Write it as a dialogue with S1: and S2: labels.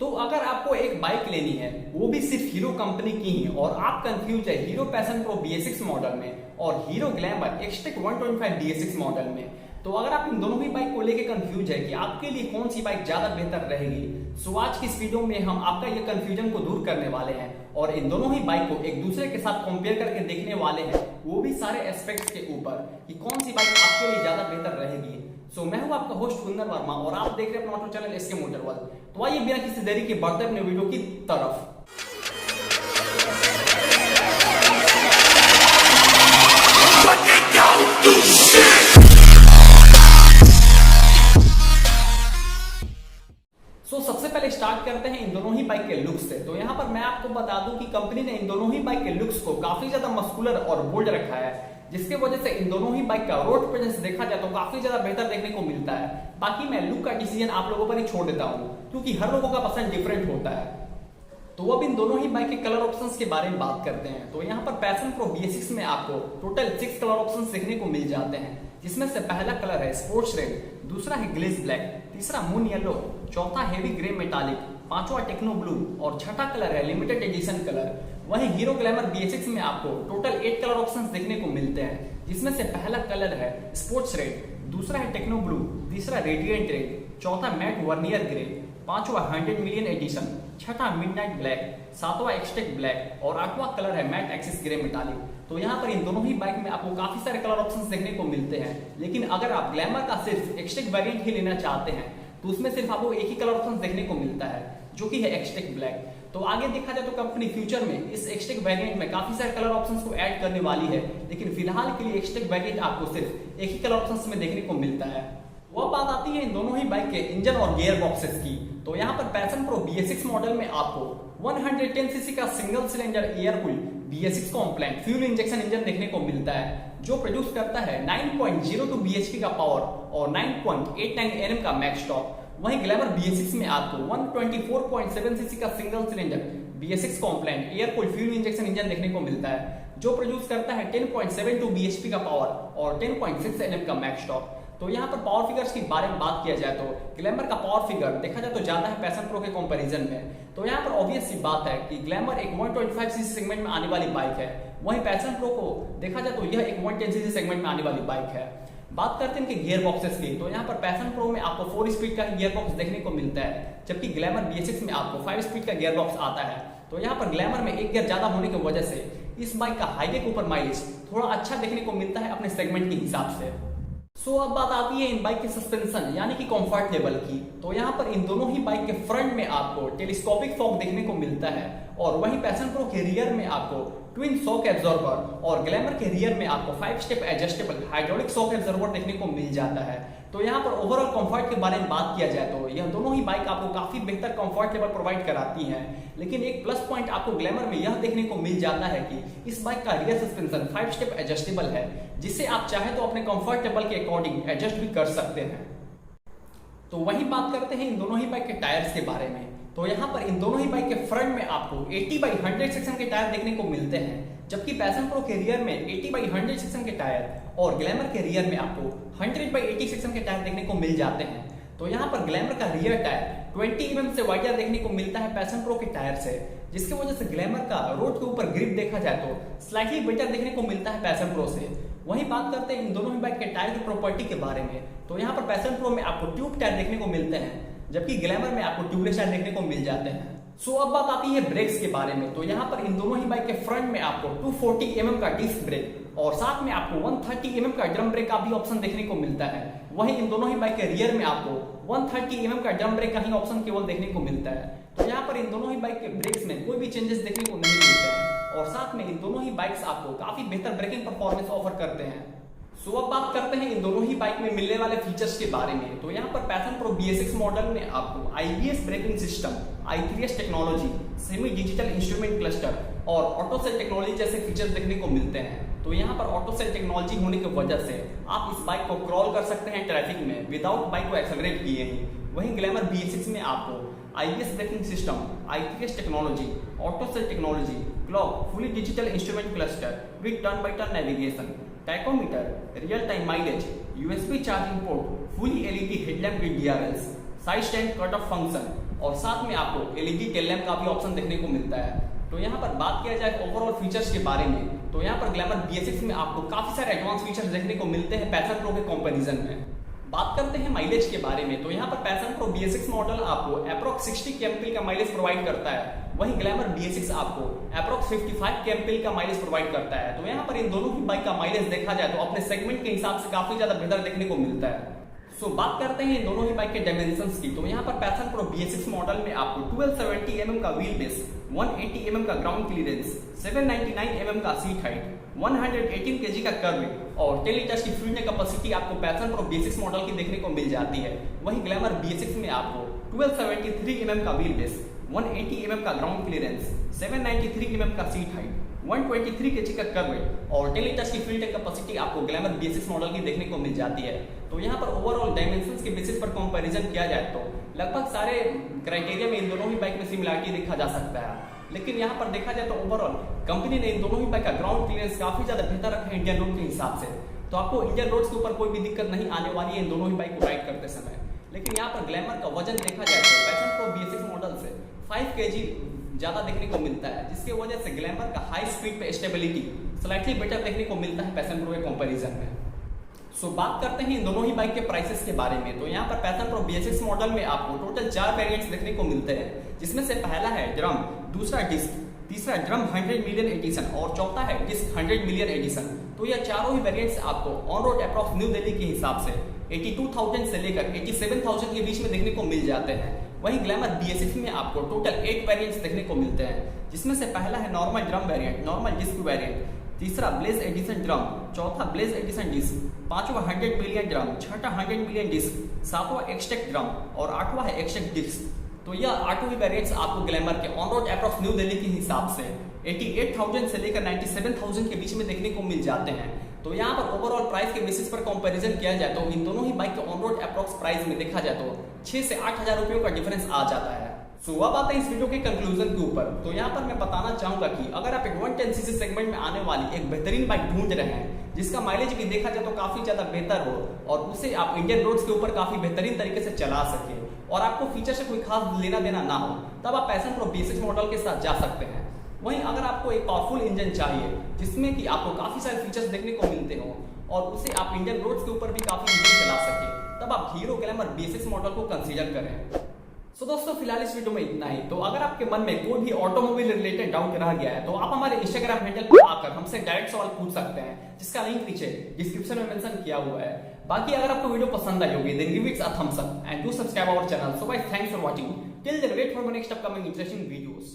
S1: तो अगर आपको एक बाइक लेनी है, वो भी सिर्फ हीरो कंपनी की ही, और आप कंफ्यूज है hero passion pro BS6 model में और hero glamour XTEC 125 DS6 model में, तो अगर आप इन दोनों ही बाइक को लेके कंफ्यूज है कि आपके लिए कौन सी बाइक ज्यादा बेहतर रहेगी, सो आज की इस वीडियो में हम आपका ये कंफ्यूजन को दूर करने वाले हैं और इन दोनों ही बाइक को एक दूसरे के साथ कंपेयर करके देखने वाले हैं, वो भी सारे एस्पेक्ट्स के ऊपर कि कौन सी बाइक आपके लिए ज्यादा बेहतर रहेगी। सो मैं हूं आपका होस्ट कुंदन वर्मा और आप देख रहे हैं अपना auto channel SK motor world. तो आइए बिना किसी देरी के बढ़ते अपने वीडियो की तरफ। सबसे पहले स्टार्ट करते हैं इन दोनों ही बाइक के लुक्स से। तो यहाँ पर मैं आपको बता दूं कि कंपनी ने इन दोनों ही बाइक के लुक्स को काफी ज्यादा मस्कुलर और बोल्ड रखा है, जिसके वजह से इन दोनों ही बाइक का रोड प्रेजेंस देखा जाए तो काफी ज्यादा बेहतर देखने को मिलता है। बाकी मैं लुक का डिसीजन आप लोगों पर ही छोड़ देता हूँ, क्योंकि हर लोगों का पसंद डिफरेंट होता है। तो अब इन दोनों ही बाइक के कलर ऑप्शंस के बारे में बात करते हैं। तो यहाँ पर पैशन प्रो BS6 में आपको टोटल 6 कलर ऑप्शंस देखने को मिल जाते हैं, जिसमें से पहला कलर है स्पोर्ट्स रेड, दूसरा है ग्लेज ब्लैक, तीसरा मून येलो, चौथा हेवी ग्रे मेटालिक, पांचवा टेक्नो ब्लू और छठा कलर है लिमिटेड एडिशन कलर। वहीं हीरो ग्लैमर BS6 में आपको टोटल 8 कलर ऑप्शंस देखने को मिलते हैं, जिसमें से पहला कलर है स्पोर्ट्स रेड, दूसरा है टेक्नो ब्लू, तीसरा रेडिएंट रेड, चौथा मैट वर्नियर ग्रे, पांचवा 100 मिलियन एडिशन, छठा मिडनाइट ब्लैक, सातवां एक्सटेक ब्लैक और आठवां कलर है मैट एक्सिस ग्रे मेटालिक। तो यहाँ पर इन दोनों ही बाइक में आपको काफी सारे कलर ऑप्शंस देखने को मिलते हैं, लेकिन अगर आप ग्लैमर का सिर्फ एक्सटेक वेरिएंट ही लेना चाहते हैं तो उसमें सिर्फ आपको एक ही कलर ऑप्शन देखने को मिलता है, जो कि है एक्सटेक ब्लैक। तो आगे देखा जाए तो कंपनी फ्यूचर में इस एक्सटेक वेरिएंट में काफी सारे कलर ऑप्शंस को ऐड करने वाली है, लेकिन फिलहाल के लिए एक्सटेक वेरिएंट आपको सिर्फ एक ही कलर ऑप्शंस में देखने को मिलता है। वो बात आती है इन दोनों ही बाइक के इंजन और गियर बॉक्सेस की। तो यहाँ पर पैशन प्रो BS6 मॉडल में आपको 110 सीसी का single cylinder air cooled BS6 compliant fuel injection engine देखने को मिलता है, जो प्रोड्यूस करता है 9.02 bhp का पावर और 9.89 Nm का मैक्स टॉर्क। वहीं ग्लैमर BS6 में आपको 124.7 सीसी का single cylinder BS6 compliant air cooled fuel injection engine देखने को मिलता है, जो प्रोड्यूस करता है 10.72 bhp का पावर और 10.6 Nm का मैक्स टॉर्क। तो यहाँ पर पावर फिगर्स के बारे में बात किया जाए तो ग्लैमर का पावर फिगर देखा जाए तो ज्यादा है पैशन प्रो के कंपैरिजन में। तो यहाँ पर ऑब्वियस सी बात है कि ग्लैमर एक 125 सीसी सेगमेंट में आने वाली बाइक है, वहीं पैशन प्रो को देखा जाए तो यह एक 110 सीसी सेगमेंट में आने वाली बाइक है। बात करते हैं इनके गियर बॉक्सेस की। तो यहाँ पर पैशन प्रो में आपको 4 स्पीड का गियर बॉक्स देखने को मिलता है, जबकि ग्लैमर BS6 में आपको 5 स्पीड का गियर बॉक्स आता है। तो यहाँ पर ग्लैमर में एक गियर ज्यादा होने की वजह से इस बाइक का हाईवे के ऊपर माइलेज थोड़ा अच्छा देखने को मिलता है अपने सेगमेंट के हिसाब से। अब बात आती है इन बाइक के सस्पेंशन यानी कि कंफर्ट लेवल की। तो यहाँ पर इन दोनों ही बाइक के फ्रंट में आपको टेलीस्कोपिक फॉग देखने को मिलता है, और वहीं पैशन प्रो के रियर में आपको ट्विन शॉक एब्जॉर्बर और ग्लैमर के रियर में आपको 5 step adjustable hydraulic shock absorber देखने को मिल जाता है। तो यहाँ पर ओवरऑल कंफर्ट के बारे में बात किया जाए तो यह दोनों ही बाइक आपको काफी बेहतर कंफर्ट लेवल प्रोवाइड कराती हैं, लेकिन एक प्लस पॉइंट आपको ग्लैमर में यह देखने को मिल जाता है कि इस बाइक का रियर सस्पेंशन 5 स्टेप एडजस्टेबल है, जिसे आप चाहे तो अपने कंफर्ट लेवल के अकॉर्डिंग एडजस्ट भी कर सकते हैं। तो वही बात करते हैं इन दोनों ही बाइक के टायर्स के बारे में। तो यहाँ पर इन दोनों ही बाइक के फ्रंट में आपको 80/100 सेक्शन के टायर देखने को मिलते हैं, जबकि पैशन प्रो के रियर में 80/100 सेक्शन के टायर और ग्लैमर के रियर में आपको 100/80 सेक्शन के टायर देखने को मिल जाते हैं। तो यहाँ पर ग्लैमर का रियर टायर 20 mm से वाइडर देखने को मिलता है पैशन प्रो के टायर से, जिसकी वजह से ग्लैमर का रोड के ऊपर ग्रिप देखा जाए तो स्लाइटली बेटर देखने को मिलता है पैशन प्रो से। वहीं बात करते हैं इन दोनों ही बाइक के टायर की प्रॉपर्टी के बारे में। तो यहाँ पर पैशन प्रो में आपको ट्यूब टायर देखने को मिलते हैं, जबकि ग्लैमर में आपको ट्यूबलेस टायर देखने को मिल जाते हैं। अब बात आती है ब्रेक्स के बारे में। तो यहाँ पर इन दोनों ही बाइक के फ्रंट में आपको 240 mm का डिस्क ब्रेक और साथ में आपको 130 mm का ड्रम ब्रेक का भी ऑप्शन देखने को मिलता है। वहीं इन दोनों ही बाइक के रियर में आपको 130 mm का ड्रम ब्रेक का ही ऑप्शन केवल देखने को मिलता है। तो यहाँ पर इन दोनों ही बाइक के ब्रेक्स में कोई भी चेंजेस देखने को नहीं मिलते हैं, और साथ में इन दोनों ही बाइक्स आपको काफी बेहतर ब्रेकिंग परफॉर्मेंस ऑफर करते हैं। अब बात करते हैं इन दोनों ही बाइक में मिलने वाले फीचर्स के बारे में। तो यहाँ पर पैशन प्रो BS6 मॉडल में आपको IBS braking system, I3S technology, semi digital instrument cluster और ऑटो सेल टेक्नोलॉजी जैसे फीचर्स देखने को मिलते हैं। तो यहाँ पर ऑटो सेल टेक्नोलॉजी होने की वजह से आप इस बाइक को क्रॉल कर सकते हैं ट्रैफिक में विदाउट बाइक को एक्सेलरेट किए ही। वहीं ग्लैमर BS6 में आपको IBS braking system, I3S technology, auto sail technology, clock, fully digital instrument cluster with turn by turn navigation, tachometer, real time mileage, USB charging port, fully LED headlamp with DRLs, side stand cut off function और साथ में आपको LED tail lamp का भी option देखने को मिलता है। तो यहाँ पर बात किया जाए ओवरऑल फीचर्स के बारे में, तो यहाँ पर ग्लैमर BS6 में आपको काफी सारे एडवांस फीचर्स देखने को मिलते हैं पैशन प्रो के कंपैरिजन में। बात करते हैं माइलेज के बारे में, तो यहाँ पर पैशन प्रो BS6 मॉडल आपको अप्रॉक्स 60 kmpl का माइलेज प्रोवाइड करता है, वहीं ग्लैमर BS6 आपको अप्रॉक्स 55 kmpl का माइलेज प्रोवाइड करता है। तो यहाँ पर इन दोनों ही बाइक का माइलेज देखा जाए तो अपने सेगमेंट के हिसाब से काफी ज्यादा बेहतर देखने को मिलता है। सो बात करते हैं इन दोनों ही बाइक के डायमेंशंस की, तो यहाँ पर पैशन प्रो BS6 मॉडल में आपको 1270 mm का व्हील बेस, 180 mm का ग्राउंड क्लियरेंस, 799 mm का सीट हाइट, 118 kg का कर्व और 10 लीटर की फ्यूल कैपेसिटी आपको पैशन प्रो BS6 मॉडल की देखने को मिल जाती है। वहीं ग्लैमर BS6 में आपको 1273 mm का व्हील बेस, 180 mm का ग्राउंड क्लियरेंस, 793 mm का सीट हाइट, 123 kg का कर्व और 10 लीटर की फ्यूल टैंक कैपेसिटी आपको ग्लैमर BS6 मॉडल की देखने को मिल जाती है। तो यहाँ पर ओवरऑल डायमेंशंस के बेसिस पर कंपैरिजन किया जाए तो लगभग सारे क्राइटेरिया में इन दोनों ही बाइक में सिमिलरिटी देखा जा सकता है, लेकिन यहाँ पर देखा जाए तो ओवरऑल कंपनी ने इन दोनों ही बाइक का ग्राउंड क्लियरेंस काफी ज्यादा बेहतर रखा है इंडियन रोड के हिसाब से। तो आपको इंडियन रोड्स के ऊपर कोई भी दिक्कत नहीं आने वाली है इन दोनों ही बाइक को राइड करते समय। लेकिन यहाँ पर ग्लैमर का वजन देखा जाए तो पैशन प्रो BS6 मॉडल से 5 kg ज्यादा देखने को मिलता है, जिसकी वजह से ग्लैमर का हाई स्पीड पे स्टेबिलिटी स्लाइटली बेटर देखने को मिलता है पैशन प्रो के कंपैरिजन में। सो बात करते हैं इन दोनों ही बाइक के प्राइसेस के बारे में, तो यहाँ पर पैशन प्रो BS6 मॉडल में आपको टोटल 4 वेरिएंट्स देखने को मिलते हैं, जिसमें से पहला है ड्रम, दूसरा डिस्क, तीसरा ड्रम 100 मिलियन एडिशन और चौथा है डिस्क 100 मिलियन एडिशन। तो यह चारों ही वेरिएंट्स आपको on road approx New Delhi के हिसाब से 82,000 से लेकर 87,000 के बीच में देखने को मिल जाते हैं। वहीं ग्लैमर BS6 में आपको टोटल 8 वेरिएंट्स देखने को मिलते हैं, जिसमें से पहला है normal drum variant, normal disc variant, तीसरा ब्लेज एडिशन ड्रम, चौथा ब्लेज एडिशन डिस्क, पांचवा 100 मिलियन ड्रम, छठा 100 मिलियन डिस्क, सातवां एक्सटेक ड्रम और आठवां है एक्सटेक डिस्क। तो यह आठों ही वेरिएंट्स आपको ग्लैमर के on road approx New Delhi के हिसाब से 88,000 से लेकर 97,000 के बीच में देखने को मिल जाते हैं। तो यहाँ पर ओवरऑल प्राइस के बेसिस पर कंपैरिजन किया जाए तो इन दोनों ही बाइक के ऑन रोड अप्रॉक्स प्राइस में देखा जाए तो 6 से 8,000 रुपयों का डिफरेंस आ जाता है। सो अब आते हैं इस वीडियो के कंक्लूजन के ऊपर। तो यहाँ पर मैं बताना चाहूंगा कि अगर आप एक 110cc सेगमेंट में आने वाली एक बेहतरीन बाइक ढूंढ रहे हैं जिसका माइलेज भी देखा जाए तो काफी ज्यादा बेहतर हो और उसे आप इंडियन रोड्स के ऊपर काफी बेहतरीन तरीके से चला सके और आपको फीचर से कोई खास लेना देना ना हो, तब आप पैशन प्रो BS6 मॉडल के साथ जा सकते हैं। वहीं अगर आपको एक पावरफुल इंजन चाहिए जिसमें कि आपको काफी सारे फीचर्स देखने को मिलते हो और उसे आप इंडियन रोड्स के ऊपर भी काफी इजीली चला सके, तब आप हीरो ग्लैमर BS6 मॉडल को कंसीडर करें। सो दोस्तों फिलहाल इस वीडियो में इतना ही। तो अगर आपके मन में कोई भी ऑटोमोबाइल रिलेटेड डाउट रह गया है तो आप हमारे इंस्टाग्राम हैंडल पर आकर हमसे डायरेक्ट सवाल पूछ सकते हैं, जिसका लिंक नीचे डिस्क्रिप्शन में मेंशन किया हुआ है। बाकी अगर आपको वीडियो पसंद आई होगी then give it a thumbs up and do subscribe our channel. So guys thanks for watching till then wait for my next upcoming interesting videos.